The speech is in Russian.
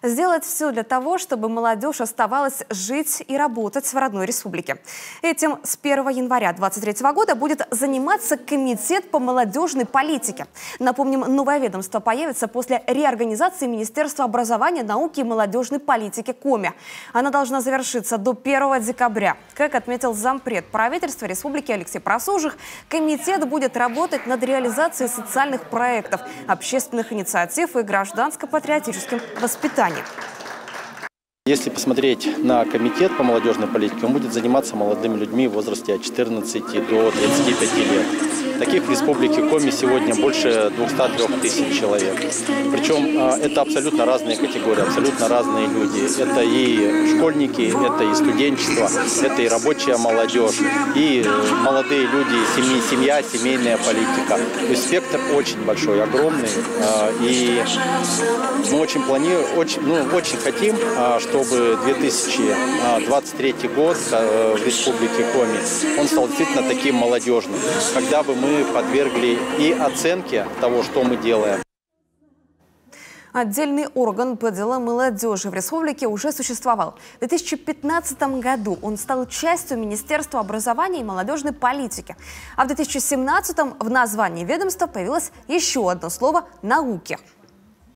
Сделать все для того, чтобы молодежь оставалась жить и работать в родной республике. Этим с 1 января 2023 года будет заниматься Комитет по молодежной политике. Напомним, новое ведомство появится после реорганизации Министерства образования, науки и молодежной политики КОМИ. Она должна завершиться до 1 декабря. Как отметил зампред правительства республики Алексей Просужих, комитет будет работать над реализацией социальных проектов, общественных инициатив и гражданско-патриотическим воспитанием. Если посмотреть на комитет по молодежной политике, он будет заниматься молодыми людьми в возрасте от 14 до 35 лет. Таких в республике Коми сегодня больше 203 тысяч человек. Причем это абсолютно разные категории, абсолютно разные люди. Это и школьники, это и студенчество, это и рабочая молодежь, и молодые люди, семья, семейная политика. То есть спектр очень большой, огромный. И мы очень планируем, очень хотим, чтобы 2023 год в республике Коми, он стал действительно таким молодежным, когда бы мы подвергли и оценке того, что мы делаем. Отдельный орган по делам молодежи в республике уже существовал. В 2015 году он стал частью Министерства образования и молодежной политики. А в 2017 в названии ведомства появилось еще одно слово – «науки».